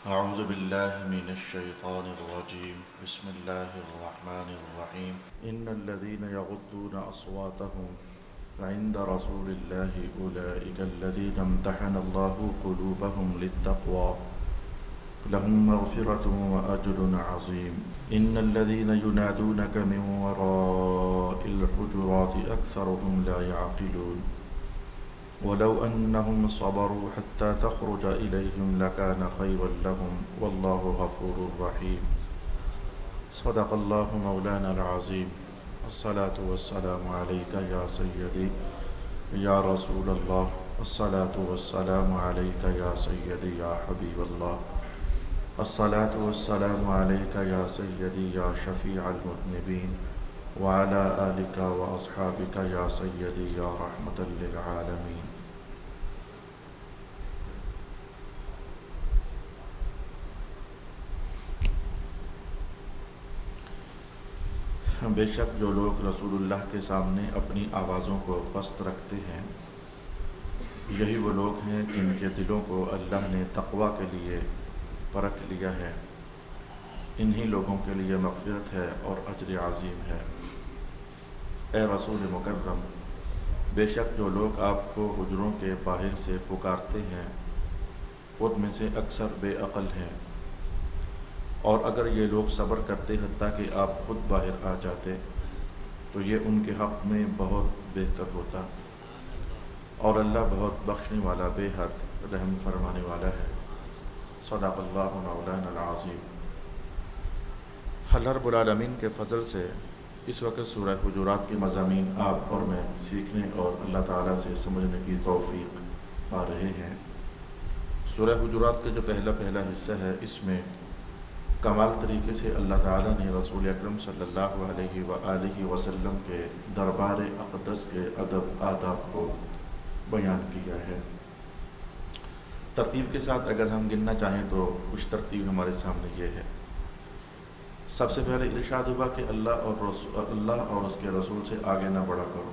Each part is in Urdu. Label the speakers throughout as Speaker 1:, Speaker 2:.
Speaker 1: أعوذ بالله من الشيطان الرجيم بسم الله الرحمن الرحيم إن الذين يغضون أصواتهم عند رسول الله أولئك الذين امتحن الله قلوبهم للتقوى لهم مغفرة وأجر عظيم إن الذين ينادونك من وراء الحجرات أكثرهم لا يعقلون ولو أنهم صبروا حتى تخرج إليهم لكان خيرا لهم والله غفور رحيم صدق الله مولانا العظيم الصلاة والسلام عليك يا سيدي يا رسول الله الصلاة والسلام عليك يا سيدي يا حبيب الله الصلاة والسلام عليك يا سيدي يا شفيع المذنبين وعلى آلك وأصحابك يا سيدي يا رحمة للعالمين. بے شک جو لوگ رسول اللہ کے سامنے اپنی آوازوں کو پست رکھتے ہیں یہی وہ لوگ ہیں جن کے دلوں کو اللہ نے تقویٰ کے لیے پرکھ لیا ہے. انہی لوگوں کے لیے مغفرت ہے اور اجر عظیم ہے. اے رسول مکرم، بے شک جو لوگ آپ کو حجروں کے باہر سے پکارتے ہیں ان میں سے اکثر بے عقل ہیں، اور اگر یہ لوگ صبر کرتے حتیٰ کہ آپ خود باہر آ جاتے تو یہ ان کے حق میں بہت بہتر ہوتا، اور اللہ بہت بخشنے والا بے حد رحم فرمانے والا ہے. صدق اللہ مولانا العظیم. اللہ رب العالمین کے فضل سے اس وقت سورہ حجرات کے مضامین آپ اور میں سیکھنے اور اللہ تعالیٰ سے سمجھنے کی توفیق پا رہے ہیں. سورہ حجرات کا جو پہلا حصہ ہے اس میں کمال طریقے سے اللہ تعالیٰ نے رسول اکرم صلی اللہ علیہ وآلہ وسلم کے دربار اقدس کے ادب آداب کو بیان کیا ہے. ترتیب کے ساتھ اگر ہم گننا چاہیں تو کچھ ترتیب ہمارے سامنے یہ ہے. سب سے پہلے ارشاد ہوا کہ اللہ اور اس کے رسول سے آگے نہ بڑھا کرو.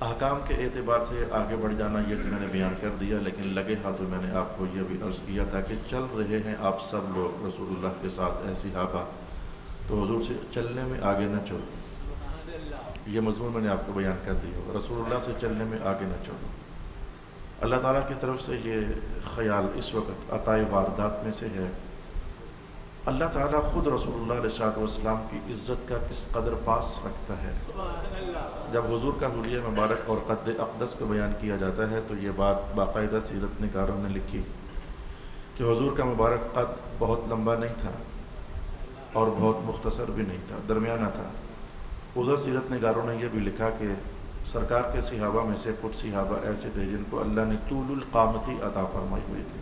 Speaker 1: احکام کے اعتبار سے آگے بڑھ جانا یہ تو میں نے بیان کر دیا، لیکن لگے ہاتھوں میں نے آپ کو یہ بھی عرض کیا تھا کہ چل رہے ہیں آپ سب لوگ رسول اللہ کے ساتھ ایسی صحابہ، تو حضور سے چلنے میں آگے نہ چلو. یہ مضمون میں نے آپ کو بیان کر دی ہو، رسول اللہ سے چلنے میں آگے نہ چلو. اللہ تعالیٰ کی طرف سے یہ خیال اس وقت عطائے واردات میں سے ہے. اللہ تعالیٰ خود رسول اللہ علیہ السلام کی عزت کا کس قدر پاس رکھتا ہے. جب حضور کا حلیہ مبارک اور قد اقدس کو بیان کیا جاتا ہے تو یہ بات باقاعدہ سیرت نگاروں نے لکھی کہ حضور کا مبارک قد بہت لمبا نہیں تھا اور بہت مختصر بھی نہیں تھا، درمیانہ تھا. ادھر سیرت نگاروں نے یہ بھی لکھا کہ سرکار کے صحابہ میں سے کچھ صحابہ ایسے تھے جن کو اللہ نے طول القامتی عطا فرمائی ہوئی تھی،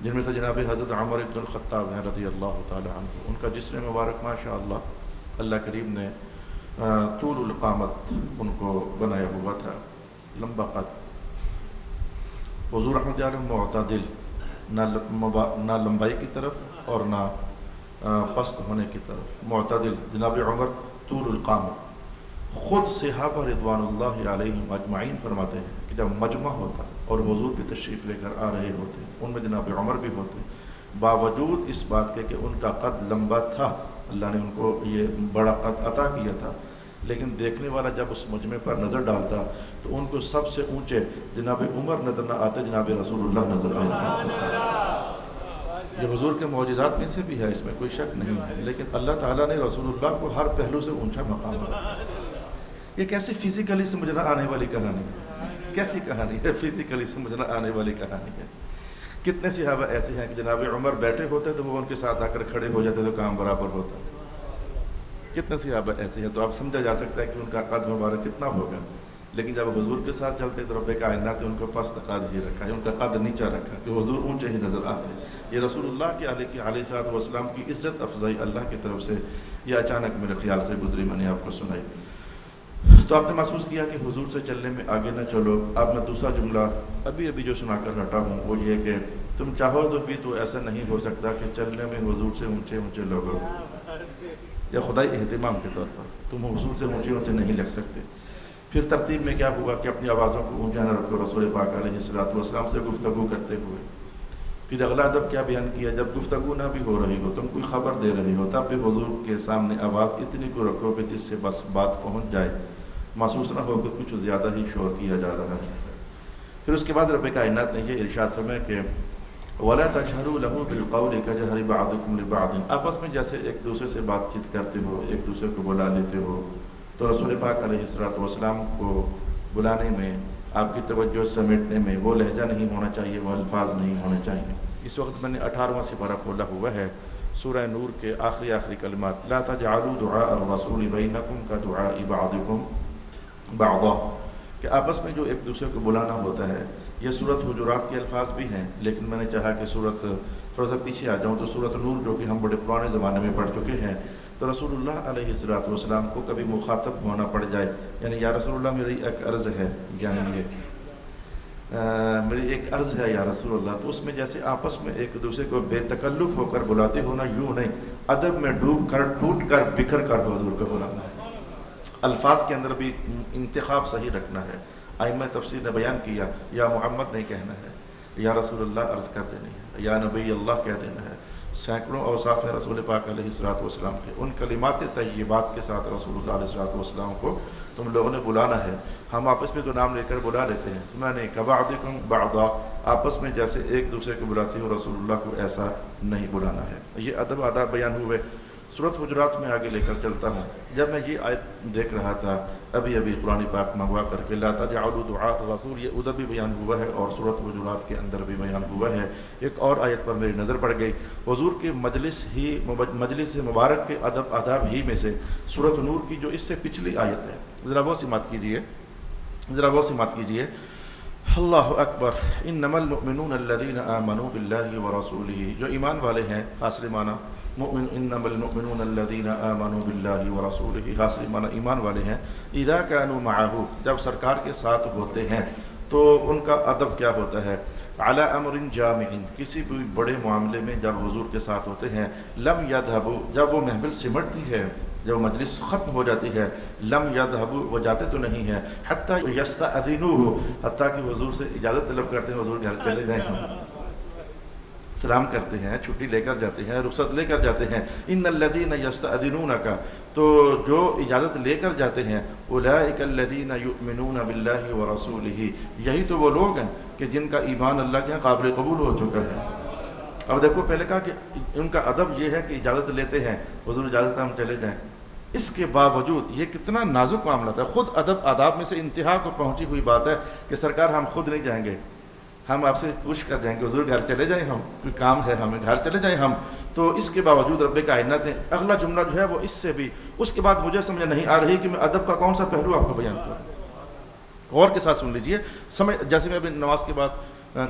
Speaker 1: جن میں سے جناب حضرت عمر بن الخطاب ہیں رضی اللہ تعالی عنہ. ان کا جسم مبارک ماشاء اللہ کریم نے طول القامت ان کو بنایا ہوا تھا، لمبا قد. حضور رحمۃ اللہ علیہ معتدل، نہ لمبائی کی طرف اور نہ پست ہونے کی طرف، معتدل. جناب عمر طول القامت. خود صحابہ رضوان اللہ علیہم اجمعین فرماتے ہیں کہ جب مجمع ہوتا اور حضور بھی تشریف لے کر آ رہے ہوتے، ان میں جناب عمر بھی ہوتے، باوجود اس بات کے کہ ان کا قد لمبا تھا، اللہ نے ان کو یہ بڑا قد عطا کیا تھا، لیکن دیکھنے والا جب اس مجمع پر نظر ڈالتا تو ان کو سب سے اونچے جناب عمر نظر نہ آتے، جناب رسول اللہ نظر آتے. یہ حضور کے معجزات میں سے بھی ہے، اس میں کوئی شک نہیں ہے، لیکن اللہ تعالیٰ نے رسول اللہ کو ہر پہلو سے اونچا مقام دیا. یہ کیسی فزیکلی سمجھنا آنے والی کہانی ہے، کیسی کہانی ہے، فزیکلی سمجھنا آنے والی کہانی ہے. کتنے صحابہ ایسے ہیں کہ جناب عمر بیٹھے ہوتے تو وہ ان کے ساتھ آ کر کھڑے ہو جاتے تو کام برابر ہوتا. کتنے صحابہ ایسے ہیں، تو آپ سمجھا جا سکتا ہے کہ ان کا قد مبارک کتنا ہوگا. لیکن جب حضور کے ساتھ چلتے تو رب کائنات نے ان کو پست قد ہی رکھا ہے، ان کا قد نیچا رکھا کہ حضور اونچے ہی نظر آتے. یہ رسول اللہ کے علیہ السلام کی عزت افضائی اللہ کی طرف سے یہ اچانک میرے خیال سے گزری، میں نے آپ کو سنائی. تو آپ نے محسوس کیا کہ حضور سے چلنے میں آگے نہ چلو. اب میں دوسرا جملہ ابھی جو سنا کر ہٹا ہوں وہ یہ کہ تم چاہو تو بھی تو ایسا نہیں ہو سکتا کہ چلنے میں حضور سے اونچے لوگ ہو، یا خدائی اہتمام کے طور پر تم حضور سے اونچے نہیں لگ سکتے. پھر ترتیب میں کیا ہوا کہ اپنی آوازوں کو اونچا نہ رکھو. رسول پاک علیہ السلام سے گفتگو کرتے ہوئے پھر اگلا ادب کیا بیان کیا، جب گفتگو نہ بھی ہو رہی ہو، تم کوئی خبر دے رہے ہو، تب بھی حضور کے سامنے آواز اتنی کو رکھو کہ جس سے بس بات پہنچ جائے، محسوس نہ ہو کہ کچھ زیادہ ہی شور کیا جا رہا ہے۔ پھر اس کے بعد رب کائنات نے یہ ارشاد فرمایا کہ وَلَا تَجْهَرُوا لَهُ بِالْقَوْلِ كَجَهْرِ بَعْضِكُمْ لِبَعْضٍ، آپس میں جیسے ایک دوسرے سے بات چیت کرتے ہو، ایک دوسرے کو بلا لیتے ہو، تو رسول پاک علیہ السلام کو بلانے میں، آپ کی توجہ سمیٹنے میں وہ لہجہ نہیں ہونا چاہیے، وہ الفاظ نہیں ہونے چاہیے۔ اس وقت میں نے 18واں سپارہ کھولا ہوا ہے، سورہ نور کے آخری کلمات، لا تجعلوا دعاء الرسول بینکم کدعاء بعضکم بعضا، کہ آپس میں جو ایک دوسرے کو بلانا ہوتا ہے۔ یہ سورت حجرات کے الفاظ بھی ہیں، لیکن میں نے چاہا کہ سورت تھوڑا سا پیچھے آ جاؤں تو سورت نور جو کہ ہم بڑے پرانے زمانے میں پڑھ چکے ہیں، تو رسول اللہ علیہ السلام کو کبھی مخاطب ہونا پڑ جائے، یعنی یا رسول اللہ میری ایک عرض ہے، یعنی میری ایک عرض ہے یا رسول اللہ، تو اس میں جیسے آپس میں ایک دوسرے کو بے تکلف ہو کر بلاتے ہونا، یوں نہیں، ادب میں ڈوب کر ٹوٹ کر بکھر کر حضور کو بلانا ہے۔ الفاظ کے اندر بھی انتخاب صحیح رکھنا ہے۔ ائمہ تفسیر نے بیان کیا، یا محمد نہیں کہنا ہے، یا رسول اللہ عرض کر دینا ہے، یا نبی اللہ کہہ دینا ہے۔ سینکڑوں اوصاف ہیں رسول پاک علیہ السلام کے، ان کلمات طیبات کے ساتھ رسول اللہ علیہ السلام کو تم لوگوں نے بلانا ہے۔ ہم آپس میں تو نام لے کر بلا لیتے ہیں، میں نے کبعضکم بعضا، آپس میں جیسے ایک دوسرے کو بلاتے ہو رسول اللہ کو ایسا نہیں بلانا ہے۔ یہ ادب آداب بیان ہوئے۔ سورت حجرات میں آگے لے کر چلتا ہوں۔ جب میں یہ آیت دیکھ رہا تھا ابھی قرآن پاک منگوا کر کے، لا تجعلوا دعاء الرسول، یہ ادب بھی بیان ہوا ہے اور سورت حجرات کے اندر بھی بیان ہوا ہے۔ ایک اور آیت پر میری نظر پڑ گئی، حضور کے مجلس مبارک کے ادب آداب ہی میں سے سورت نور کی جو اس سے پچھلی آیت ہے، ذرا وہ سماعت کیجئے، اللہ اکبر، انما المؤمنون الذین آمنوا باللہ ورسولہ، جو ایمان والے ہیں، حاصل معنی مؤمن، انما المؤمنون الذین آمنوا باللہ ورسولہ، حاصل معنی ایمان والے ہیں، اذا كانوا معه، جب سرکار کے ساتھ ہوتے ہیں تو ان کا ادب کیا ہوتا ہے، علی امر جامع، کسی بھی بڑے معاملے میں جب حضور کے ساتھ ہوتے ہیں، لم یذهبوا، جب وہ محفل سمٹتی ہے، جب مجلس ختم ہو جاتی ہے، لم یذهبوا، وہ جاتے تو نہیں ہیں، حتی یستأذنوہ، حتیٰ کہ حضور سے اجازت طلب کرتے ہیں، حضور گھر چلے جائیں، ہم سلام کرتے ہیں، چھٹی لے کر جاتے ہیں، رخصت لے کر جاتے ہیں۔ ان الذین یستأذنونک، تو جو اجازت لے کر جاتے ہیں، اولئک الذین یؤمنون باللہ ورسولہ، یہی تو وہ لوگ ہیں کہ جن کا ایمان اللہ کے یہاں قابل قبول ہو چکا ہے۔ اب دیکھو، پہلے کہا کہ ان کا ادب یہ ہے کہ اجازت لیتے ہیں، حضور اجازت ہم چلے جائیں، اس کے باوجود یہ کتنا نازک معاملہ تھا۔ خود ادب آداب میں سے انتہا کو پہنچی ہوئی بات ہے کہ سرکار ہم خود نہیں جائیں گے، ہم آپ سے پوچھ کر جائیں گے، حضور گھر چلے جائیں، ہم کوئی کام ہے ہمیں، گھر چلے جائیں ہم۔ تو اس کے باوجود رب کائنات نے اگلا جملہ جو ہے وہ اس سے بھی، اس کے بعد مجھے سمجھ نہیں آ رہی کہ میں ادب کا کون سا پہلو آپ کو بیان کروں۔ غور کے ساتھ سن لیجئے، جیسے میں ابھی نماز کے بعد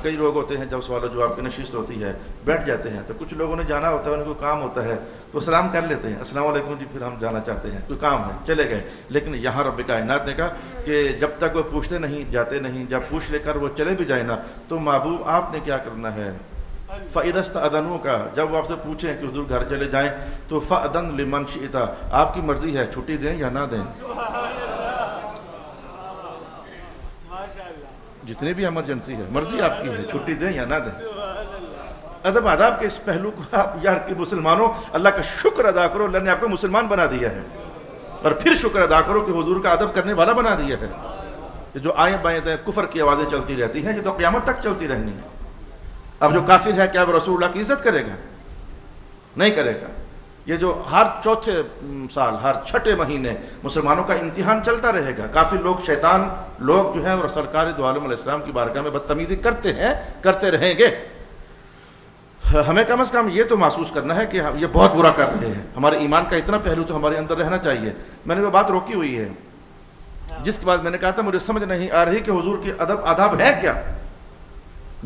Speaker 1: کئی لوگ ہوتے ہیں، جب سوال و جواب کی نشست ہوتی ہے بیٹھ جاتے ہیں، تو کچھ لوگوں نے جانا ہوتا ہے، ان کو کام ہوتا ہے تو سلام کر لیتے ہیں، السلام علیکم جی، پھر ہم جانا چاہتے ہیں، کوئی کام ہے، چلے گئے۔ لیکن یہاں رب کائنات نے کہا کہ جب تک وہ پوچھتے نہیں، جاتے نہیں، جب پوچھ لے کر وہ چلے بھی جائیں نا، تو محبوب آپ نے کیا کرنا ہے، فَإِذَا اسْتَأْذَنُوكَ، جب وہ آپ سے پوچھیں کہ حضور گھر چلے جائیں، تو فَأْذَن لِمَنْ شِئْتَ، آپ کی مرضی ہے، چھٹی دیں یا نہ دیں، جتنی بھی ایمرجنسی ہے، مرضی آپ کی ہے، چھٹی دیں یا نہ دیں۔ ادب آداب کے اس پہلو کو آپ یار کہ مسلمانوں، اللہ کا شکر ادا کرو، اللہ نے آپ کو مسلمان بنا دیا ہے، اور پھر شکر ادا کرو کہ حضور کا ادب کرنے والا بنا دیا ہے۔ جو آئیں بائیں دیں کفر کی آوازیں چلتی رہتی ہیں، یہ تو قیامت تک چلتی رہنی ہے۔ اب جو کافر ہے، کیا وہ رسول اللہ کی عزت کرے گا؟ نہیں کرے گا۔ یہ جو ہر چوتھے سال، ہر چھٹے مہینے مسلمانوں کا امتحان چلتا رہے گا، کافی لوگ، شیطان لوگ جو ہیں وہ سرکار دو عالم علیہ السلام کی بارگاہ میں بدتمیزی کرتے ہیں، کرتے رہیں گے۔ ہمیں کم از کم یہ تو محسوس کرنا ہے کہ ہم یہ بہت برا کر رہے ہیں، ہمارے ایمان کا اتنا پہلو تو ہمارے اندر رہنا چاہیے۔ میں نے وہ بات روکی ہوئی ہے جس کے بعد میں نے کہا تھا مجھے سمجھ نہیں آ رہی کہ حضور کے ادب آداب ہے کیا۔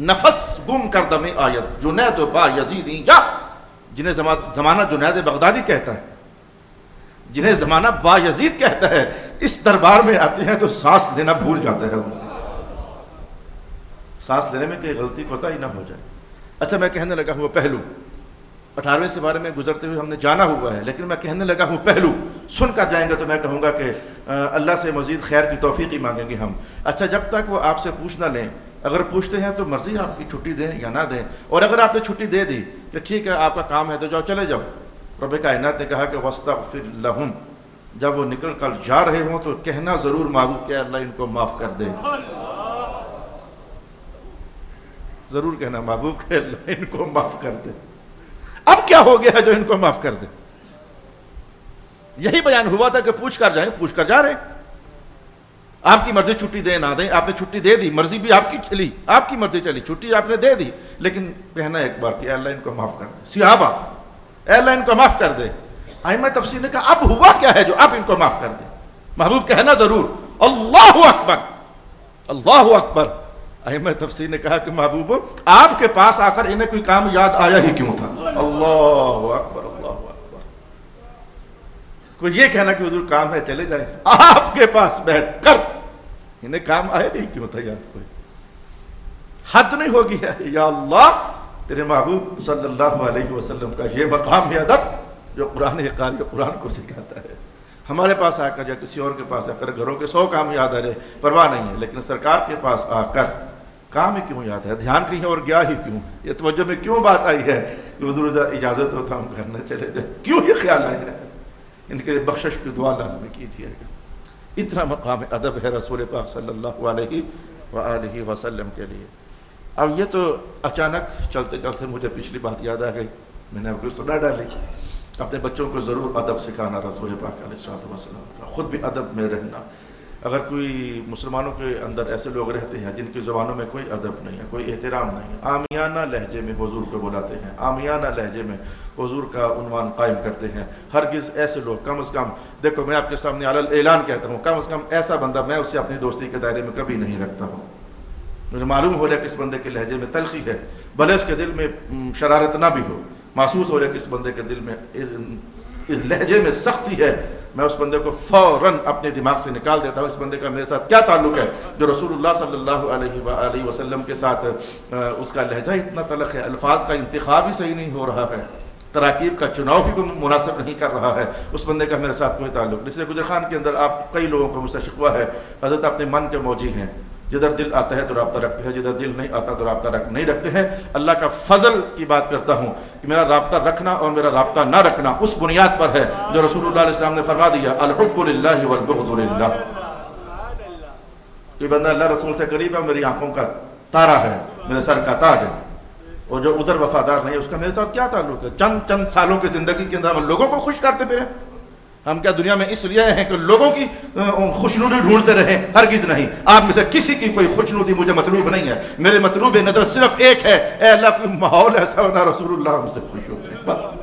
Speaker 1: نفس گم کر دم آیت جنید با یزیدی، یا جنہیں زمانہ جنید بغدادی کہتا ہے، جنہیں زمانہ با یزید کہتا ہے، اس دربار میں آتے ہیں تو سانس لینا بھول جاتا ہے، سانس لینے میں کوئی غلطی کوتا ہی نہ ہو جائے۔ اچھا، میں کہنے لگا ہوں وہ پہلو 18ویں سے بارے میں گزرتے ہوئے ہم نے جانا ہوا ہے، لیکن میں کہنے لگا ہوں پہلو سن کر جائیں گے تو میں کہوں گا کہ اللہ سے مزید خیر کی توفیق ہی مانگیں گے ہم۔ اچھا، جب تک وہ آپ سے پوچھ نہ لیں اگر پوچھتے ہیں تو مرضی آپ کی چھٹی دیں یا نہ دیں، اور اگر آپ نے چھٹی دے دی کہ ٹھیک ہے آپ کا کام ہے تو جاؤ چلے جاؤ، رب کائنات نے کہا کہ وَاسْتَغْفِرْ لَهُمْ، جب وہ نکل کر جا رہے ہوں تو کہنا ضرور معبود کہ اللہ ان کو معاف کر دے، ضرور کہنا محبوب کہ اللہ ان کو معاف کر دے۔ اب کیا ہو گیا جو ان کو معاف کر دے؟ یہی بیان ہوا تھا کہ پوچھ کر جائیں، پوچھ کر جا رہے، آپ کی مرضی چھٹی دیں نہ دیں، آپ نے چھٹی دے دی، مرضی بھی آپ کی چلی، آپ کی مرضی چلی، چھٹی آپ نے دے دی، لیکن کہنا ایک بار کہ اللہ ان کو معاف کر دے۔ صحابہ اے اللہ ان کو معاف کر دے، ائمہ تفسیر نے کہا اب ہوا کیا ہے جو اب ان کو معاف کر دے؟ محبوب کہنا ضرور اللہ اکبر، اللہ اکبر۔ ائمہ تفسیر نے کہا کہ محبوب آپ کے پاس آ کر انہیں کوئی کام یاد آیا ہی کیوں تھا؟ اللہ اکبر، اللہ اکبر۔ کوئی یہ کہنا کہ حضور کام ہے چلے جائیں، آپ کے پاس بیٹھ کر انہیں کام آیا ہی کیوں تھا یاد؟ کوئی حد نہیں ہوگی ہے یا اللہ تیرے محبوب صلی اللہ علیہ وسلم کا یہ مقام ہے ادب جو قرآن قاری قرآن کو سکھاتا ہے۔ ہمارے پاس آ کر یا کسی اور کے پاس آ کر گھروں کے 100 کام یاد آ رہے پرواہ نہیں ہے، لیکن سرکار کے پاس آ کر کام ہی کیوں یاد ہے؟ دھیان کہیں اور گیا ہی کیوں؟ یہ توجہ میں کیوں بات آئی ہے کہ حضور اجازت ہو تو ہم گھر نہ چلے جائیں؟ کیوں یہ خیال آیا ہے؟ ان کے لیے بخشش کی دعا لازمی کیجیے گا۔ اتنا مقام ادب ہے رسول پاک صلی اللہ علیہ وآلہ وسلم کے لیے۔ اب یہ تو اچانک چلتے چلتے مجھے پچھلی بات یاد آ گئی، میں نے آپ کو سنا ڈالی۔ اپنے بچوں کو ضرور ادب سکھانا رسول پاک علیہ السلام کا، خود بھی ادب میں رہنا۔ اگر کوئی مسلمانوں کے اندر ایسے لوگ رہتے ہیں جن کی زبانوں میں کوئی ادب نہیں ہے، کوئی احترام نہیں ہے، عامیانہ لہجے میں حضور کو بلاتے ہیں، عامیانہ لہجے میں حضور کا عنوان قائم کرتے ہیں، ہرگز ایسے لوگ کم از کم، دیکھو میں آپ کے سامنے علی الاعلان کہتا ہوں، کم از کم ایسا بندہ میں اسے اپنی دوستی کے دائرے میں کبھی نہیں رکھتا ہوں۔ مجھے معلوم ہو رہا ہے کہ اس بندے کے لہجے میں تلخی ہے، بھلے اس کے دل میں شرارت نہ بھی ہو، محسوس ہو رہا ہے کہ اس بندے کے دل میں اس لہجے میں سختی ہے، میں اس بندے کو فوراً اپنے دماغ سے نکال دیتا ہوں۔ اس بندے کا میرے ساتھ کیا تعلق ہے جو رسول اللہ صلی اللہ علیہ وآلہ وسلم کے ساتھ اس کا لہجہ اتنا تلخ ہے، الفاظ کا انتخاب ہی صحیح نہیں ہو رہا ہے، تراکیب کا چناؤ بھی کوئی مناسب نہیں کر رہا ہے، اس بندے کا میرے ساتھ کوئی تعلق نہیں۔ اس لیے گجر خان کے اندر آپ کئی لوگوں کو مجھ سے شکوہ ہے، حضرت اپنے من کے موجی ہیں، جدھر دل آتا ہے تو رابطہ رکھتے ہیں، جدھر دل نہیں آتا تو رابطہ نہیں رکھتے ہیں۔ اللہ کا فضل کی بات کرتا ہوں کہ میرا رابطہ رکھنا اور میرا رابطہ نہ رکھنا اس بنیاد پر ہے جو رسول اللہ علیہ السلام نے فرما دیا، الحب للہ والبغض للہ۔ کوئی بندہ اللہ رسول سے قریب ہے، میری آنکھوں کا تارا ہے، میرے سر کا تاج ہے، اور جو ادھر وفادار نہیں ہے اس کا میرے ساتھ کیا تعلق ہے؟ چند سالوں کی زندگی کے اندر ہم لوگوں کو خوش کرتے پھریں؟ ہم کیا دنیا میں اس لیے ہیں کہ لوگوں کی خوشنودی ڈھونڈتے رہیں؟ ہرگز نہیں۔ آپ میں سے کسی کی کوئی خوشنودی مجھے مطلوب نہیں ہے، میرے مطلوب نظر صرف ایک ہے، اے اللہ کوئی ماحول ایسا ہونا رسول اللہ ہم سے خوش ہوتے ہیں، بس۔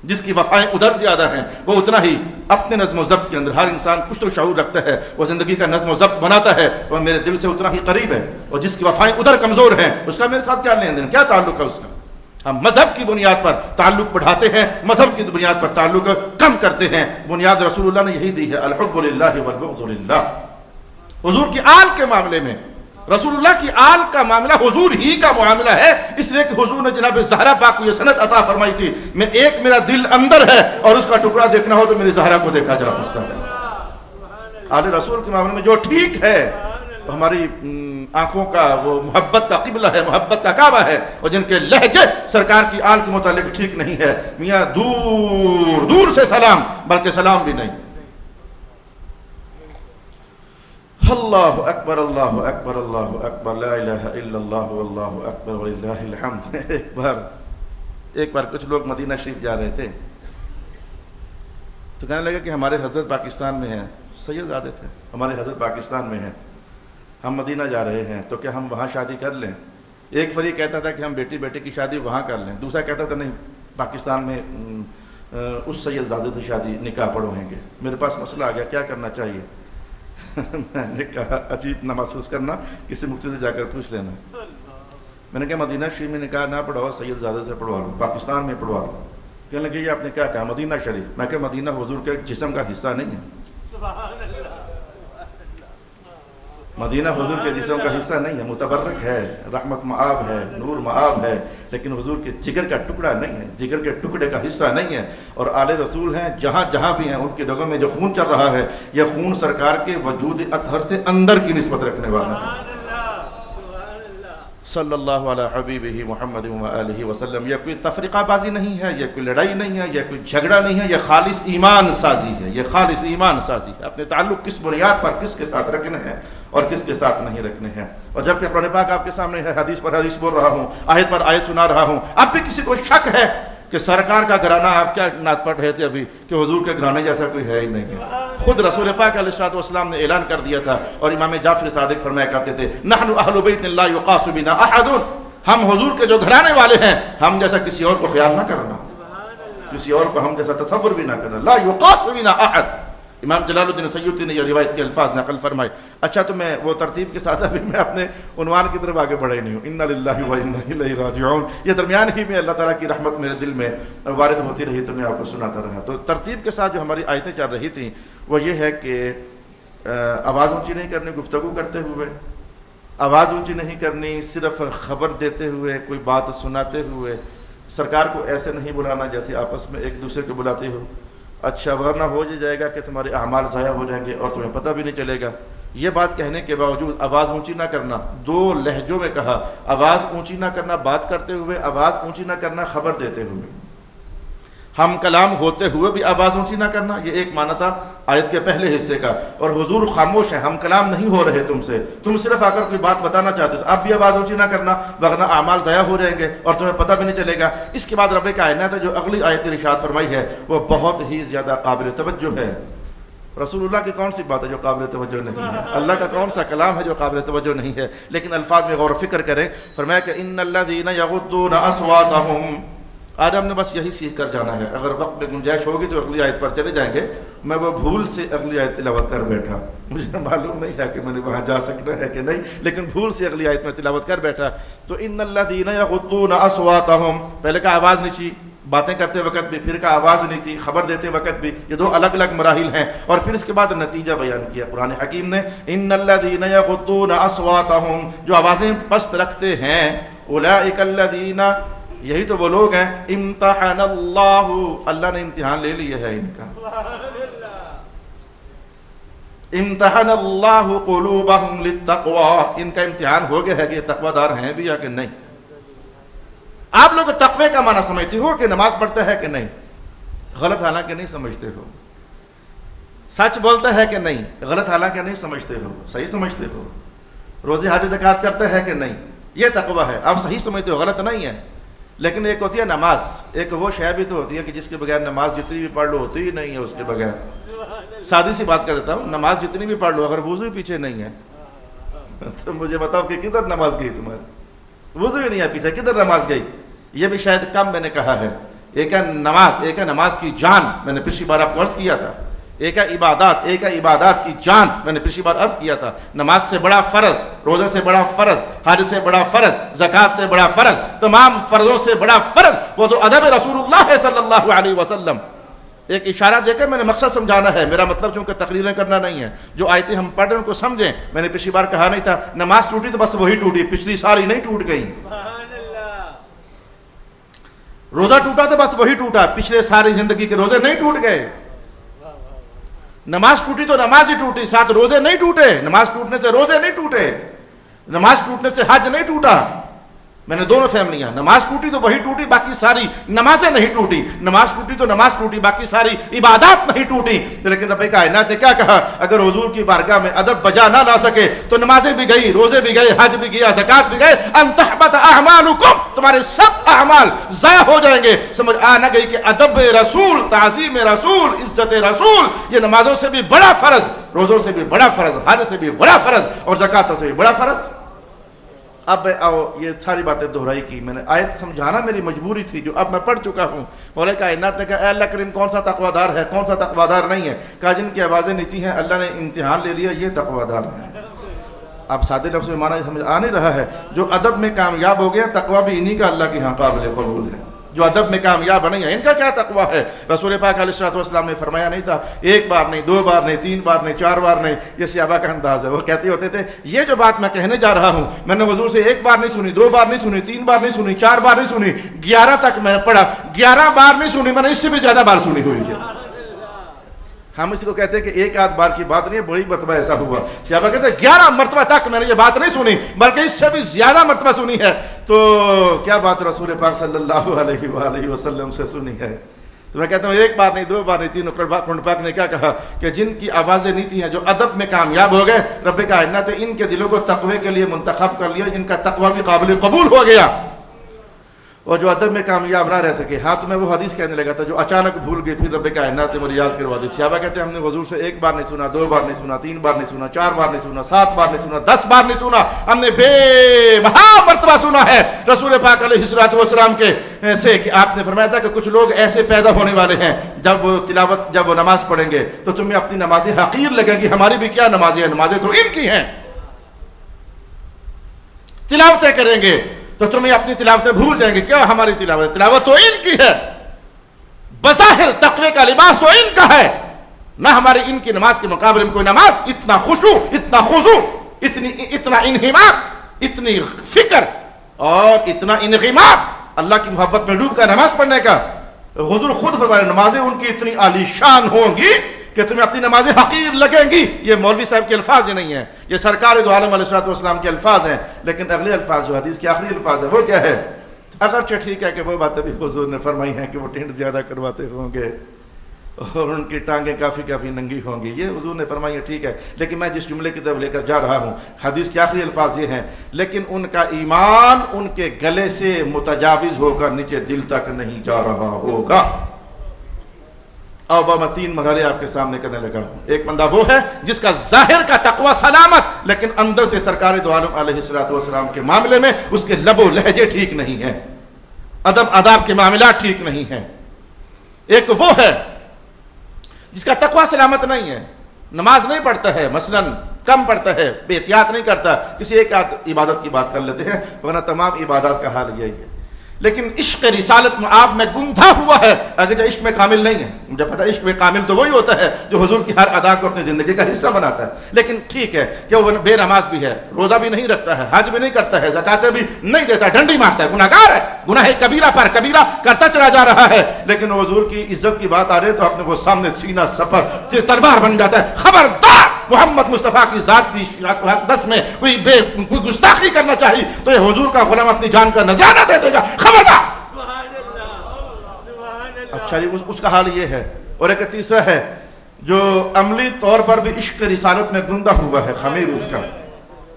Speaker 1: جس کی وفائیں ادھر زیادہ ہیں وہ اتنا ہی اپنے نظم و ضبط کے اندر، ہر انسان کچھ تو شعور رکھتا ہے، وہ زندگی کا نظم و ضبط بناتا ہے اور میرے دل سے اتنا ہی قریب ہے، اور جس کی وفائیں ادھر کمزور ہیں اس کا میرے ساتھ کیا لین دین، کیا تعلق ہے اس کا؟ ہم مذہب کی بنیاد پر تعلق بڑھاتے ہیں، مذہب کی بنیاد پر تعلق کم کرتے ہیں۔ بنیاد رسول اللہ نے یہی دی ہے، الحب للہ والبغض للہ۔ حضور کی آل کے معاملے میں، رسول اللہ کی آل کا معاملہ حضور ہی کا معاملہ ہے، اس لیے کہ حضور نے جناب زہرا پاک کو یہ سند عطا فرمائی تھی، میں ایک میرا دل اندر ہے اور اس کا ٹکڑا دیکھنا ہو تو میری زہرا کو دیکھا جا سکتا ہے۔ آل رسول کے معاملے میں جو ٹھیک ہے ہماری آنکھوں کا وہ محبت کا قبلہ ہے، محبت کا کعبہ ہے، اور جن کے لہجے سرکار کی آل کے متعلق ٹھیک نہیں ہے، میاں دور دور سے سلام، بلکہ سلام بھی نہیں۔ اللہ اکبر، اللہ اکبر، اللہ اکبر، لا الہ الا اللہ واللہ اکبر وللہ الحمد۔ ایک بار کچھ لوگ مدینہ شریف جا رہے تھے تو کہنے لگے کہ ہمارے حضرت پاکستان میں ہیں، سید زادے تھے، ہمارے حضرت پاکستان میں ہیں، ہم مدینہ جا رہے ہیں تو کیا ہم وہاں شادی کر لیں؟ ایک فریق کہتا تھا کہ ہم بیٹی بیٹے کی شادی وہاں کر لیں، دوسرا کہتا تھا نہیں پاکستان میں اس سید زادے سے شادی نکاح پڑھوائیں گے۔ میرے پاس مسئلہ آ گیا کیا کرنا چاہیے؟ میں نے کہا عجیب نہ محسوس کرنا، کسی مفتی سے جا کر پوچھ لینا۔ میں نے کہا مدینہ شریف میں نکاح نہ پڑھواؤ، سید زادے سے پڑھوا لو، پاکستان میں پڑھوا لو۔ کہنے لگے یہ آپ نے کیا کہا؟ مدینہ شریف۔ میں کہا مدینہ حضور کے جسم کا حصہ نہیں ہے، مدینہ حضور کے جسم کا حصہ نہیں ہے، متبرک ہے، رحمت معاب ہے، نور معاب ہے، لیکن حضور کے جگر کا ٹکڑا نہیں ہے، جگر کے ٹکڑے کا حصہ نہیں ہے۔ اور آل رسول ہیں جہاں جہاں بھی ہیں، ان کے رگوں میں جو خون چل رہا ہے یہ خون سرکار کے وجود اطہر سے اندر کی نسبت رکھنے والا ہے۔ صلی اللہ علیہ حبیبہ محمد وآلہ وسلم۔ یہ کوئی تفریقہ بازی نہیں ہے، یہ کوئی لڑائی نہیں ہے، یہ کوئی جھگڑا نہیں ہے، یہ خالص ایمان سازی ہے، یہ خالص ایمان سازی ہے۔ اپنے تعلق کس بنیاد پر کس کے ساتھ رکھنے ہیں اور کس کے ساتھ نہیں رکھنے ہیں۔ اور جب کہ قرآن پاک آپ کے سامنے ہے، حدیث پر حدیث بول رہا ہوں، آیت پر آیت سنا رہا ہوں، اب بھی کسی کو شک ہے کہ سرکار کا گھرانہ، آپ کیا نعت پڑھ رہے تھے ابھی کہ حضور کے گھرانے جیسا کوئی ہے ہی نہیں ہے۔ خود رسول پاک علیہ السلام نے اعلان کر دیا تھا، اور امام جعفر صادق فرمایا کرتے تھے، نحن اہل بیت لا یقاس بنا احد، ہم حضور کے جو گھرانے والے ہیں، ہم جیسا کسی اور کو خیال نہ کرنا، کسی اور کو ہم جیسا تصور بھی نہ کرنا، لا یقاس بنا احد۔ امام جلال الدین سیوطی نے یہ روایت کے الفاظ نقل فرمائے۔ اچھا، تو میں وہ ترتیب کے ساتھ ابھی میں اپنے عنوان کی طرف آگے بڑھا ہی نہیں ہوں، انا للہ و انا الیہ راجعون۔ یہ درمیان ہی میں اللہ تعالیٰ کی رحمت میرے دل میں وارد ہوتی رہی تو میں آپ کو سناتا رہا۔ تو ترتیب کے ساتھ جو ہماری آیتیں چل رہی تھیں وہ یہ ہے کہ آواز اونچی نہیں کرنی گفتگو کرتے ہوئے، آواز اونچی نہیں کرنی صرف خبر دیتے ہوئے، کوئی بات سناتے ہوئے، سرکار کو ایسے نہیں بلانا جیسے آپس میں ایک دوسرے کو بلاتے ہو، اچھا ورنہ ہو جائے گا کہ تمہارے اعمال ضائع ہو جائیں گے اور تمہیں پتہ بھی نہیں چلے گا۔ یہ بات کہنے کے باوجود آواز اونچی نہ کرنا، دو لہجوں میں کہا، آواز اونچی نہ کرنا بات کرتے ہوئے، آواز اونچی نہ کرنا خبر دیتے ہوئے، ہم کلام ہوتے ہوئے بھی آواز اونچی نہ کرنا، یہ ایک معنی تھا آیت کے پہلے حصے کا۔ اور حضور خاموش ہیں، ہم کلام نہیں ہو رہے تم سے، تم صرف آ کر کوئی بات بتانا چاہتے تو اب بھی آواز اونچی نہ کرنا ورنہ اعمال ضائع ہو جائیں گے اور تمہیں پتہ بھی نہیں چلے گا۔ اس کے بعد رب کائنات ہے جو اگلی آیت ارشاد فرمائی ہے وہ بہت ہی زیادہ قابل توجہ ہے۔ رسول اللہ کی کون سی بات ہے جو قابل توجہ نہیں ہے؟ اللہ کا کون سا کلام ہے جو قابل توجہ نہیں ہے؟ لیکن الفاظ میں غور و فکر کریں، فرمایا کہ ان الذین یغضون اصواتهم۔ آج ہم نے بس یہی سیکھ کر جانا ہے، اگر وقت میں گنجائش ہوگی تو اگلی آیت پر چلے جائیں گے۔ میں وہ بھول سے اگلی آیت تلاوت کر بیٹھا، مجھے معلوم نہیں ہے کہ میں نے وہاں جا سکنا ہے کہ نہیں، لیکن بھول سے اگلی آیت میں تلاوت کر بیٹھا۔ تو ان الذین یغضون اصواتهم، پہلے کا آواز نیچی باتیں کرتے وقت بھی، پھر کا آواز نیچی خبر دیتے وقت بھی، یہ دو الگ الگ مراحل ہیں۔ اور پھر اس کے بعد نتیجہ بیان کیا قرآن حکیم نے، ان الذین یغضون اصواتهم، جو آوازیں پست رکھتے ہیں، اولئک الذین، یہی تو وہ لوگ ہیں، امتحن اللہ، اللہ نے امتحان لے لیا ہے ان کا، امتحن اللہ قلوبہم للتقوی، ان کا امتحان ہو گیا ہے کہ یہ تقوی دار ہیں بھی یا کہ نہیں۔ آپ لوگ تقوی کا معنی سمجھتے ہو کہ نماز پڑھتا ہے کہ نہیں؟ غلط حالانکہ نہیں سمجھتے ہو۔ سچ بولتا ہے کہ نہیں؟ غلط حالانکہ نہیں سمجھتے ہو، صحیح سمجھتے ہو۔ روزے حج زکوٰۃ کرتا ہے کہ نہیں؟ یہ تقوی ہے، آپ صحیح سمجھتے ہو، غلط نہیں ہے۔ لیکن ایک ہوتی ہے نماز، ایک وہ شے بھی تو ہوتی ہے کہ جس کے بغیر نماز جتنی بھی پڑھ لو ہوتی ہی نہیں ہے اس کے بغیر۔ سادی سی بات کر دیتا ہوں، نماز جتنی بھی پڑھ لو اگر وضو ہی پیچھے نہیں ہے تو مجھے بتاؤ کہ کدھر نماز گئی تمہاری؟ وضو ہی نہیں ہے پیچھے، کدھر نماز گئی؟ یہ بھی شاید کم میں نے کہا ہے۔ ایک ہے نماز، ایک ہے نماز کی جان، میں نے پچھلی بار آپ کو عرض کیا تھا۔ ایک ہے عبادات، ایک ہے عبادات کی جان، میں نے پچھلی بار عرض کیا تھا۔ نماز سے بڑا فرض، روزے سے بڑا فرض، حج سے بڑا فرض، زکوٰۃ سے بڑا فرض، تمام فرضوں سے بڑا فرض وہ تو ادب رسول اللہ ہے صلی اللہ علیہ وسلم۔ ایک اشارہ دے کے میں نے مقصد سمجھانا ہے، میرا مطلب چونکہ تقریریں کرنا نہیں ہے، جو آیتیں ہم پڑھ رہے ہیں ان کو سمجھیں۔ میں نے پچھلی بار کہا نہیں تھا نماز ٹوٹی تو بس وہی ٹوٹی، پچھلی ساری نہیں ٹوٹ گئی۔ روزہ ٹوٹا تو بس وہی ٹوٹا، پچھلے ساری زندگی کے روزے نہیں ٹوٹ گئے۔ نماز ٹوٹی تو نماز ہی ٹوٹی، ساتھ روزے نہیں ٹوٹے۔ نماز ٹوٹنے سے روزے نہیں ٹوٹے، نماز ٹوٹنے سے حج نہیں ٹوٹا۔ میں نے دونوں فیملیاں، نماز ٹوٹی تو وہی ٹوٹی، باقی ساری نمازیں نہیں ٹوٹی۔ نماز ٹوٹی تو نماز ٹوٹی، باقی ساری عبادات نہیں ٹوٹی۔ لیکن رب کائنات نے کیا کہا؟ اگر حضور کی بارگاہ میں ادب بجا نہ لا سکے تو نمازیں بھی گئی، روزے بھی گئے، حج بھی گیا، زکوٰۃ بھی گئے، ان تحبط اعمالکم، تمہارے سب اعمال ضائع ہو جائیں گے۔ سمجھ آ نہ گئی کہ ادب رسول، تعظیم رسول، عزت رسول یہ نمازوں سے بھی بڑا فرض، روزوں سے بھی بڑا فرض، حج سے بھی بڑا فرض اور زکوٰۃ سے بھی بڑا فرض۔ اب آؤ، یہ ساری باتیں دہرائی کی میں نے، آیت سمجھانا میری مجبوری تھی جو اب میں پڑھ چکا ہوں۔ مولا کائنات نے کہا اے اللہ کریم کون سا تقوی دار ہے، کون سا تقوی دار نہیں ہے؟ کہا جن کی آوازیں نیچی ہیں اللہ نے امتحان لے لیا، یہ تقوی دار ہے۔ اب سادے لفظ میں معنی سمجھ آ نہیں رہا ہے، جو ادب میں کامیاب ہو گیا تقوی بھی انہی کا اللہ کے ہاں قابل قبول ہے۔ جو ادب میں کامیاب نہیں ہے ان کا کیا تقوی ہے؟ رسول پاک علیہ السلام نے فرمایا نہیں تھا، ایک بار نہیں، دو بار نہیں، تین بار نہیں، چار بار نہیں، یہ صحابہ کا انداز ہے۔ وہ کہتے ہوتے تھے یہ جو بات میں کہنے جا رہا ہوں میں نے حضور سے ایک بار نہیں سنی، دو بار نہیں سنی، تین بار نہیں سنی، چار بار نہیں سنی، 11 تک میں نے پڑھا، 11 بار نہیں سنی، میں نے اس سے بھی زیادہ بار سنی ہوئی ہے۔ ہم اس کو کہتے ہیں کہ ایک آدھ بار کی بات نہیں ہے، بڑی مرتبہ ایسا ہوا. صحابہ کہتے ہیں 11 مرتبہ تک میں نے یہ بات نہیں سنی، بلکہ اس سے بھی زیادہ مرتبہ سنی ہے. تو کیا بات رسول پاک صلی اللہ علیہ وآلہ وسلم سے سنی ہے؟ تو میں کہتا ہوں ایک بار نہیں، 2 بار نہیں، 3. قرآن پاک نے کیا کہا کہ جن کی آوازیں نیتی ہیں، جو ادب میں کامیاب ہو گئے، رب کائنات ان کے دلوں کو تقوی کے لیے منتخب کر لیا، ان کا تقوی بھی قابل قبول ہو گیا. اور جو ادب میں کامیاب نہ رہ سکے، ہاں تو میں وہ حدیث کہنے لگا تھا جو اچانک بھول گئی، پھر رب کائنات نے مجھے یاد کروا دی. صحابہ کہتے ہیں ہم نے حضور سے 1 بار نہیں سنا، 2 بار نہیں سنا، 3 بار نہیں سنا، 4 بار نہیں سنا، 7 بار نہیں سنا، 10 بار نہیں سنا، ہم نے بے بہا مرتبہ سنا ہے رسول پاک علیہ الصلوۃ والسلام کے سے کہ آپ نے فرمایا تھا کہ کچھ لوگ ایسے پیدا ہونے والے ہیں جب وہ نماز پڑھیں گے تو تمہیں اپنی نمازیں حقیر لگے گی. ہماری بھی کیا نمازیں ہیں، نمازیں تو ان کی ہیں. تلاوتیں کریں گے تو تمہیں اپنی تلاوتیں بھول جائیں گے، کیا ہماری تلاوت تو ان کی ہے. بظاہر تقوی کا لباس تو ان کا ہے، نہ ہماری ان کی نماز کے مقابلے میں کوئی نماز. اتنا خشوع، اتنا خضوع، اتنا انہماک، اتنی فکر اور اتنا انغماک اللہ کی محبت میں ڈوب کر نماز پڑھنے کا. حضور خود فرمائے نمازیں ان کی اتنی عالی شان ہوں گی کہ تمہیں اپنی نمازیں حقیر لگیں گی. یہ مولوی صاحب کے الفاظ ہی نہیں ہیں، یہ سرکار دو عالم علیہ الصلوۃ والسلام کے الفاظ ہیں. لیکن اگلے الفاظ جو حدیث کے آخری الفاظ ہیں وہ کیا ہے؟ اگرچہ ٹھیک ہے کہ وہ باتیں بھی حضور نے فرمائی ہیں کہ وہ ٹینٹ زیادہ کرواتے ہوں گے اور ان کی ٹانگیں کافی ننگی ہوں گی، یہ حضور نے فرمائی ہے، ٹھیک ہے. لیکن میں جس جملے کی طرف لے کر جا رہا ہوں، حدیث کے آخری الفاظ یہ ہیں لیکن ان کا ایمان ان کے گلے سے متجاوز ہو کر نیچے دل تک نہیں جا رہا ہوگا. اب میں 3 مرحلے آپ کے سامنے کرنے لگا ہوں. ایک بندہ وہ ہے جس کا ظاہر کا تقوی سلامت، لیکن اندر سے سرکار دو عالم علیہ الصلوۃ والسلام کے معاملے میں اس کے لب و لہجے ٹھیک نہیں ہیں، ادب آداب کے معاملات ٹھیک نہیں ہیں. ایک وہ ہے جس کا تقوی سلامت نہیں ہے، نماز نہیں پڑھتا ہے، مثلا کم پڑھتا ہے، بے احتیاط نہیں کرتا. کسی ایک عبادت کی بات کر لیتے ہیں، ورنہ تمام عبادات کا حال یہی ہے. لیکن عشق رسالت میں آپ میں گنتھا ہوا ہے، اگرچہ عشق میں کامل نہیں ہے. مجھے پتا عشق میں کامل تو وہی ہوتا ہے جو حضور کی ہر ادا کو اپنی زندگی کا حصہ بناتا ہے. لیکن ٹھیک ہے کہ وہ بے نماز بھی ہے، روزہ بھی نہیں رکھتا ہے، حج بھی نہیں کرتا ہے، زکاتیں بھی نہیں دیتا، ڈنڈی مارتا ہے، گناہگار ہے، گناہ کبیرہ پر کبیرہ کرتا چلا جا رہا ہے. لیکن حضور کی عزت کی بات آ رہی ہے تو اپنے وہ سامنے سینہ سپر تلوار بن جاتا ہے. خبردار محمد مصطفیٰ کی ذات کی اقدس میں کوئی گستاخی کرنا چاہیے تو یہ حضور کا غلام اپنی جان کا نذرانہ دے دے گا. خبردار. اچھا جی، اس کا حال یہ ہے. اور ایک تیسرا ہے جو عملی طور پر بھی عشق رسالت میں گندہ ہوا ہے، خمیر اس کا،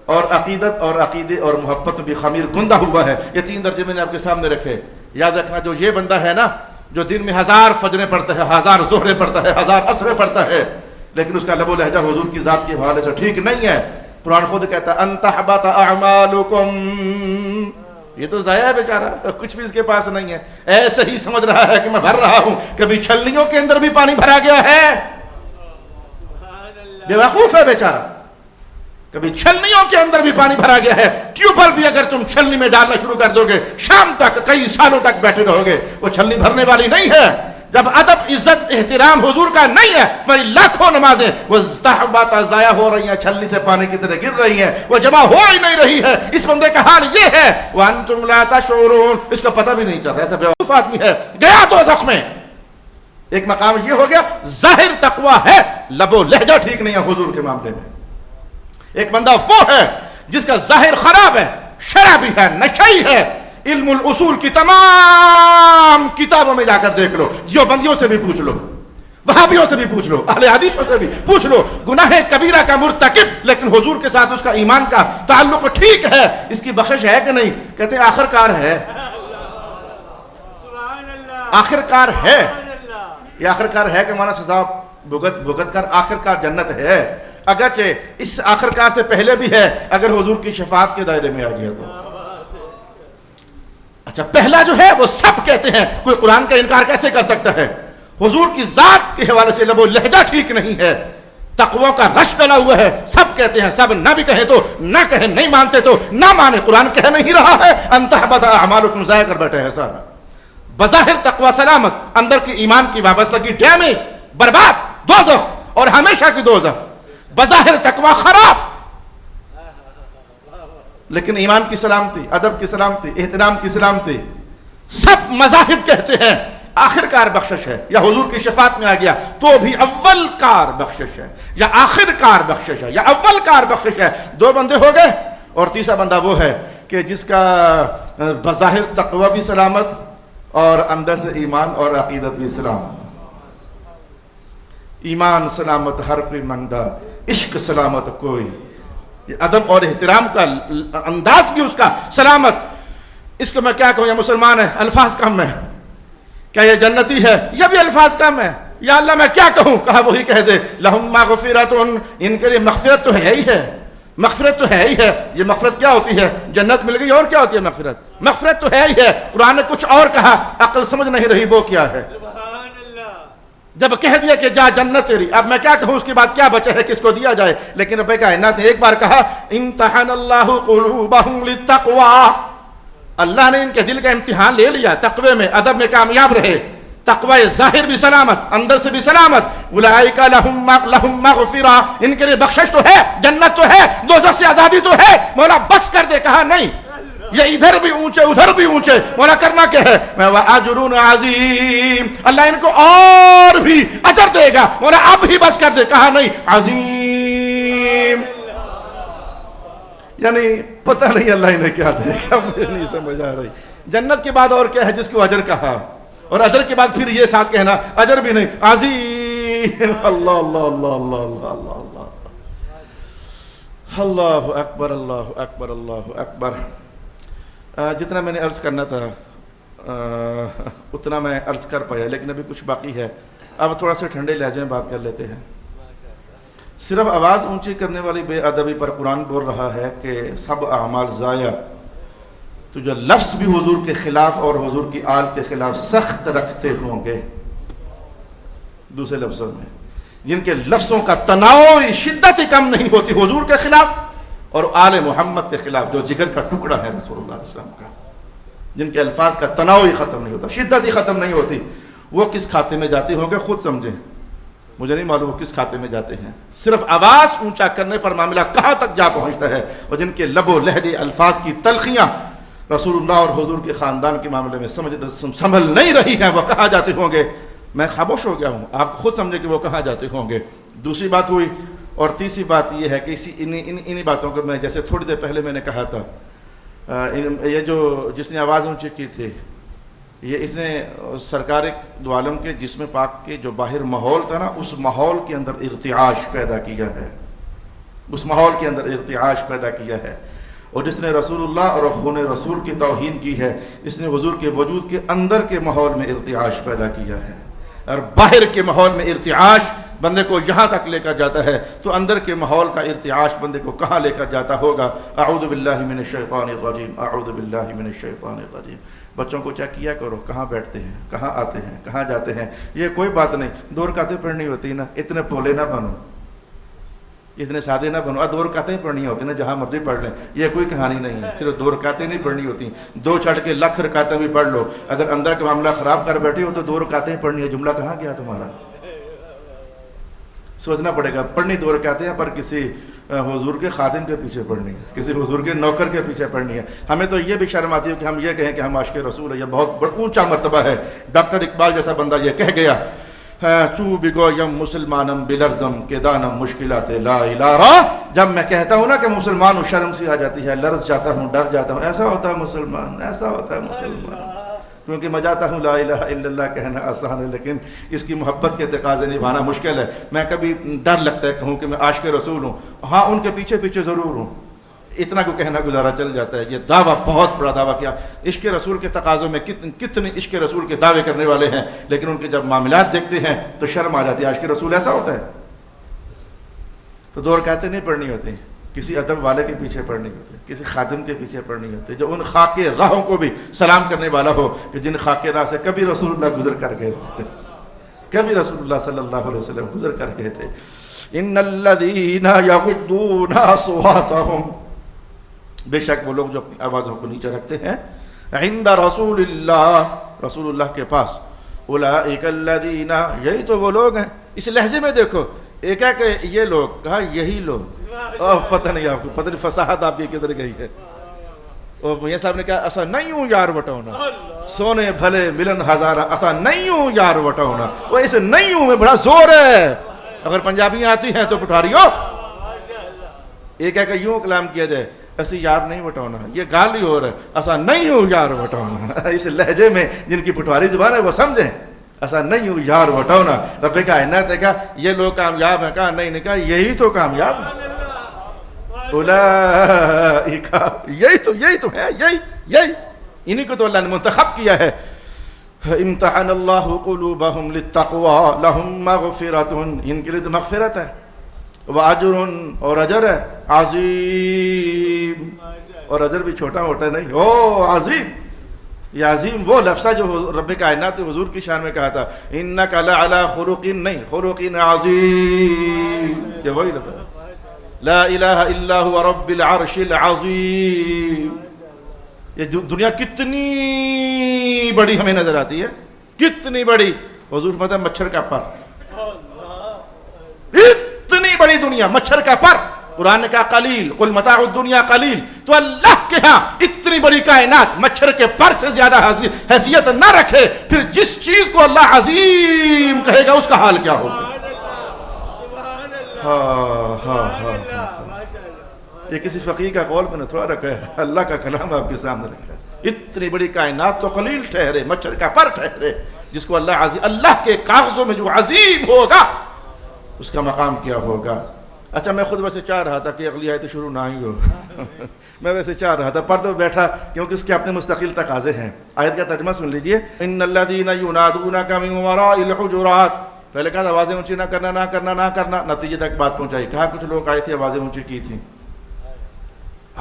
Speaker 1: اور عقیدت اور عقیدے اور محبت بھی خمیر گندہ ہوا ہے. یہ 3 درجے میں نے آپ کے سامنے رکھے. یاد رکھنا جو یہ بندہ ہے نا جو دن میں 1000 فجریں پڑھتا ہے، 1000 ظہریں پڑھتا ہے، 1000 عصریں پڑھتا ہے، لیکن اس کا لب و لہجہ حضور کی ذات کے حوالے سے ٹھیک نہیں ہے. قرآن خود کہتا ہے ان تحبط اعمالکم، یہ تو ضائع ہے بیچارہ، کچھ بھی اس کے پاس نہیں ہے، ایسے ہی سمجھ رہا ہے کہ میں بھر رہا ہوں. کبھی چھلنیوں کے اندر بھی پانی بھرا گیا ہے، بے وقوف ہے بیچارہ. کبھی چھلنیوں کے اندر بھی پانی بھرا گیا ہے. ٹیوبل بھی اگر تم چھلنی میں ڈالنا شروع کر دو گے شام تک کئی سالوں تک بیٹھے رہو گے، وہ چھلنی بھرنے والی نہیں ہے. جب ادب عزت احترام حضور کا نہیں ہے، تمہاری لاکھوں نمازیں وہ استحبات ضائع ہو رہی ہیں، چھلنی سے پانی کی طرح گر رہی ہیں، وہ جمع ہو ہی نہیں رہی ہے. اس بندے کا حال یہ ہے وانتم لا تشعرون، اس کو پتہ بھی نہیں چل رہا. ایسا بیوقوف آدمی ہے، گیا دوزخ میں. ایک مقام یہ ہو گیا ظاہر تقوی ہے، لب و لہجہ ٹھیک نہیں ہے حضور کے معاملے میں. ایک بندہ وہ ہے جس کا ظاہر خراب ہے، شرابی ہے، نشئی ہے. علم الاصول کی تمام کتابوں میں جا کر دیکھ لو، جو بندیوں سے بھی پوچھ لو، وہابیوں سے بھی پوچھ لو، اہل حدیثوں سے بھی پوچھ لو، گناہ کبیرہ کا مرتکب لیکن حضور کے ساتھ اس کا ایمان کا تعلق ٹھیک ہے، اس کی بخشش ہے کہ نہیں؟ کہتے ہیں آخر کار ہے، آخر کار ہے. یہ آخر کار ہے کہ مانا سزا بھگت کر آخر کار جنت ہے. اگرچہ اس آخر کار سے پہلے بھی ہے اگر حضور کی شفاعت کے دائرے میں آ گیا تو. اچھا پہلا جو ہے وہ سب کہتے ہیں، کوئی قرآن کا انکار کیسے کر سکتا ہے؟ حضور کی ذات کے حوالے سے لب و لہجہ ٹھیک نہیں ہے، تقویٰ کا رش ڈلا ہوا ہے. سب کہتے ہیں، سب نہ بھی کہیں تو نہ کہیں، نہیں مانتے تو نہ مانے. قرآن کہہ نہیں رہا ہے ان تحبط اعمالکم، ضائع کر بیٹھے ہیں سارا. بظاہر تقویٰ سلامت، اندر کی ایمان کی وابستگی ڈیمیج، برباد، دوزخ اور ہمیشہ کی دوزخ. بظاہر تقویٰ خراب لیکن ایمان کی سلامتی، ادب کی سلامتی، احترام کی سلامتی. سب مذاہب کہتے ہیں آخر کار بخشش ہے، یا حضور کی شفاعت میں آ گیا تو بھی اول کار بخشش ہے، یا آخر کار بخشش ہے، یا اول کار بخشش ہے. 2 بندے ہو گئے، اور تیسرا بندہ وہ ہے کہ جس کا بظاہر تقوی بھی سلامت اور اندر سے ایمان اور عقیدت بھی سلامت. ایمان سلامت ہر کوئی منگدا، عشق سلامت کوئی. یہ ادب اور احترام کا انداز بھی اس کا سلامت. اس کو میں کیا کہوں، یہ مسلمان ہے، الفاظ کم ہے. کیا یہ جنتی ہے؟ یہ بھی الفاظ کم ہے. یا اللہ میں کیا کہوں؟ کہا وہی کہہ دے لہم مغفرۃ، ان کے لیے مغفرت تو ہے ہی ہے، مغفرت تو ہے ہی ہے. یہ مغفرت کیا ہوتی ہے؟ جنت مل گئی، اور کیا ہوتی ہے مغفرت؟ مغفرت تو ہے ہی ہے. قرآن نے کچھ اور کہا، عقل سمجھ نہیں رہی وہ کیا ہے. جب کہہ دیا کہ جا جنت تیری، اب میں کیا کہوں، اس کے بعد کیا بچا ہے، کس کو دیا جائے. لیکن رب کائنات نے ایک بار کہا امتحن اللہ قلوبہم للتقوی، اللہ نے ان کے دل کا امتحان لے لیا، تقوی میں ادب میں کامیاب رہے. تقوی ظاہر بھی سلامت، اندر سے بھی سلامت. اولئک لہم مغفرہ، ان کے لیے بخشش تو ہے، جنت تو ہے، دوزخ سے آزادی تو ہے. مولا بس کر دے. کہا نہیں، یہ ادھر بھی اونچے ادھر بھی اونچے. مولا کرنا کیا ہے؟ وَأَجْرٌ عَظِيمٌ، اللہ ان کو اور بھی اجر دے گا. مولا اب ہی بس کر دے. کہا نہیں، عظیم، یعنی پتہ نہیں اللہ انہیں کیا دے گا، مجھے نہیں سمجھ آ رہی. جنت کے بعد اور کیا ہے جس کو اجر کہا، اور اجر کے بعد پھر یہ ساتھ کہنا اجر بھی نہیں، عظیم. اللہ اللہ اللہ اللہ اللہ اللہ اللہ اللہ اکبر، اللہ اکبر، اللہ اکبر. جتنا میں نے عرض کرنا تھا اتنا میں عرض کر پایا، لیکن ابھی کچھ باقی ہے. اب تھوڑا سا ٹھنڈے لہجے میں بات کر لیتے ہیں. صرف آواز اونچی کرنے والی بے ادبی پر قرآن بول رہا ہے کہ سب اعمال ضائع. تو جو لفظ بھی حضور کے خلاف اور حضور کی آل کے خلاف سخت رکھتے ہوں گے، دوسرے لفظوں میں جن کے لفظوں کا تناؤ شدت ہی کم نہیں ہوتی حضور کے خلاف اور آل محمد کے خلاف، جو جگر کا ٹکڑا ہے رسول اللہ علیہ وسلم کا، جن کے الفاظ کا تناؤ ہی ختم نہیں ہوتا، شدت ہی ختم نہیں ہوتی، وہ کس کھاتے میں جاتے ہوں گے خود سمجھیں. مجھے نہیں معلوم وہ کس کھاتے میں جاتے ہیں. صرف آواز اونچا کرنے پر معاملہ کہاں تک جا پہنچتا ہے، اور جن کے لب و لہجے الفاظ کی تلخیاں رسول اللہ اور حضور کے خاندان کے معاملے میں سنبھل نہیں رہی ہیں، وہ کہاں جاتے ہوں گے. میں خاموش ہو گیا ہوں، آپ خود سمجھے کہ وہ کہاں جاتے ہوں گے. دوسری بات ہوئی. اور تیسری بات یہ ہے کہ انہی باتوں کو میں جیسے تھوڑی دیر پہلے میں نے کہا تھا، یہ جو جس نے آواز اونچی کی تھی، یہ اس نے سرکار دو عالم کے جسم پاک کے جو باہر ماحول تھا نا، اس ماحول کے اندر ارتعاش پیدا کیا ہے، اس ماحول کے اندر ارتعاش پیدا کیا ہے. اور جس نے رسول اللہ اور خون رسول کی توہین کی ہے، اس نے حضور کے وجود کے اندر کے ماحول میں ارتعاش پیدا کیا ہے. اور باہر کے ماحول میں ارتعاش بندے کو یہاں تک لے کر جاتا ہے، تو اندر کے ماحول کا ارتعاش بندے کو کہاں لے کر جاتا ہوگا. اعوذ باللہ من الشیطان الرجیم، اعوذ باللہ من الشیطان الرجیم. بچوں کو چیک کیا کرو کہاں بیٹھتے ہیں، کہاں آتے ہیں، کہاں جاتے ہیں. یہ کوئی بات نہیں، 2 رکعتیں پڑھنی ہوتی نا، اتنے پولے نہ بنو، اتنے سادے نہ بنو. 2 رکعتیں پڑھنی ہوتی نا، جہاں مرضی پڑھ لیں. یہ کوئی کہانی نہیں ہے. صرف 2 رکعتیں نہیں پڑھنی ہوتی، 2 چھڑ کے لکھ رکعتیں بھی پڑھ لو. اگر اندر کا معاملہ خراب کر بیٹھے ہو تو 2 رکعتیں پڑھنی ہے. جملہ کہاں گیا تمہارا؟ سوچنا پڑے گا. پڑھنی 2 رکعتیں ہیں، پر کسی حضور کے خادم کے پیچھے پڑھنی ہے، کسی حضور کے نوکر کے پیچھے پڑھنی ہے. ہمیں تو یہ بھی شرم آتی ہے کہ ہم یہ کہیں کہ ہم عاشق رسول ہیں. یہ بہت اونچا مرتبہ ہے. ڈاکٹر اقبال جیسا بندہ یہ کہہ گیا، چو بگویم مسلمانم بلرزم کے دانم مشکلات لا الہ. جب میں کہتا ہوں نا کہ مسلمان ہوں، شرم سی آ جاتی ہے، لرز جاتا ہوں، ڈر جاتا ہوں. ایسا ہوتا ہے مسلمان، ایسا ہوتا ہے مسلمان. کیونکہ میں جاتا ہوں لا الہ الا اللہ کہنا آسان ہے، لیکن اس کی محبت کے تقاضے نبھانا مشکل ہے. میں کبھی ڈر لگتا ہے کہوں کہ میں عاشق رسول ہوں. ہاں ان کے پیچھے پیچھے ضرور ہوں، اتنا کو کہنا گزارا چل جاتا ہے. یہ دعویٰ بہت بڑا دعویٰ کیا. عشق رسول کے تقاضوں میں کتنے عشق رسول کے دعوے کرنے والے ہیں، لیکن ان کے جب معاملات دیکھتے ہیں تو شرم آ جاتی ہے. عاشق رسول ایسا ہوتا ہے. تو 2 رکعتیں نہیں پڑھنی ہوتی، کسی ادب والے کے پیچھے پڑھنی ہوتی، کسی خادم کے پیچھے پڑھنی ہوتی، جو ان خاک راہوں کو بھی سلام کرنے والا ہو کہ جن خاک راہ سے کبھی رسول اللہ گزر کر گئے تھے، کبھی رسول اللہ صلی اللہ علیہ وسلم گزر کر گئے تھے. ان الذین یغضون اصواتهم، بے شک وہ لوگ جو اپنی آوازوں کو نیچے رکھتے ہیں، عند رسول اللہ، رسول اللہ کے پاس. اولئک الذین، یہی تو وہ لوگ ہیں. اس لہجے میں دیکھو، ایک ہے کہ یہ لوگ، کہا یہی لوگ. پتہ نہیں آپ کو، پتہ نہیں فصاحت آپ کی کدھر گئی ہے. اور میاں صاحب نے کہا ایسا نہیں ہوں یار وٹونا، سونے بھلے ملن ہزارہ، ایسا نہیں ہوں یار وٹونا، وہ اسے نہیں ہوں میں بڑا زور ہے۔ اگر پنجابی آتی ہیں تو پٹھاریو ایک ہے کہ یوں کلام کیا جائے، ایسی یار نہیں وٹونا، یہ گالی ہو رہا ہے، ایسا نہیں ہوں یار وٹونا۔ اس لہجے میں جن کی پٹواری زبان ہے وہ سمجھیں، ایسا نہیں ہوں یار وٹونا۔ رب کائنات نے کہا یہ لوگ کامیاب ہیں، کہا نہیں، کہا یہی تو کامیاب ہیں، یہی تو ہے، یہی انہی کو تو اللہ نے منتخب کیا ہے۔ امتحن اللہ قلوبہم للتقوی لہم مغفرۃ، ان کے لیے تو مغفرت ہے، واجر، اور اجر ہے عظیم، اور اجر بھی چھوٹا موٹا نہیں، او عظیم۔ یہ عظیم وہ لفظ ہے جو رب کائنات نے حضور کی شان میں کہا تھا، انک لعلی خلق، نہیں خلق عظیم، یہ وہی لفظ ہے، لا الہ الا هو رب العرش العظیم۔ یہ دنیا کتنی بڑی ہمیں نظر آتی ہے، کتنی بڑی، حضور فرماتا ہے مچھر کا پر، اتنی بڑی دنیا مچھر کا پر۔ قرآن نے کہا قلیل قل متاع الدنیا قلیل، تو اللہ کے ہاں اتنی بڑی کائنات مچھر کے پر سے زیادہ حیثیت نہ رکھے، پھر جس چیز کو اللہ عظیم کہے گا اس کا حال کیا ہوگا۔ یہ کسی فقیہ کا قول میں نے تھوڑا رکھا ہے، اللہ کا کلام آپ کے سامنے رکھا ہے۔ اتنی بڑی کائنات تو قلیل ٹھہرے، مچھر کا پر ٹھہرے، جس کو اللہ عظیم، اللہ کے کاغذوں میں جو عظیم ہوگا اس کا مقام کیا ہوگا۔ اچھا میں خود ویسے چاہ رہا تھا کہ اگلی آیت شروع نہ ہی ہو، میں ویسے چاہ رہا تھا، پڑھ تو بیٹھا کیونکہ اس کے اپنے مستقل تقاضے ہیں۔ آیت کا ترجمہ سن لیجئے، ان الذین ینادونک من وراء الحجرات، پہلے کہا آوازیں اونچی نہ کرنا، نہ کرنا، نہ کرنا، نتیجے تک بات پہنچائی، کہا کچھ لوگ آئے تھے آوازیں اونچی کی تھیں۔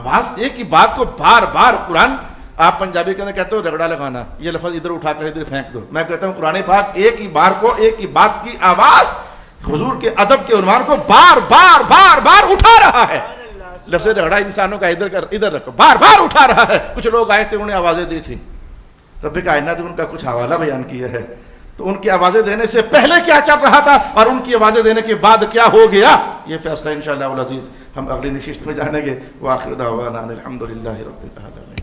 Speaker 1: آواز ایک ہی بات کو بار بار قرآن، آپ پنجابی کے اندر کہتے ہو رگڑا لگانا، یہ لفظ ادھر اٹھا کر ادھر پھینک دو، میں کہتا ہوں قرآن پاک ایک ہی بار کو، ایک ہی بات کی آواز حضور کے ادب کے عنوان کو بار بار بار بار اٹھا رہا ہے۔ لفظ رگڑا انسانوں کا ادھر رکھو، بار بار اٹھا رہا ہے۔ کچھ لوگ آئے تھے انہیں آوازیں دی تھی، رب کائنات نے ان کا کچھ حوالہ بیان کیا ہے، تو ان کی آوازیں دینے سے پہلے کیا چل رہا تھا اور ان کی آوازیں دینے کے بعد کیا ہو گیا، یہ فیصلہ انشاءاللہ العزیز ہم اگلی نشست میں جانیں گے۔ وآخر دعوانا الحمدللہ رب العالمین۔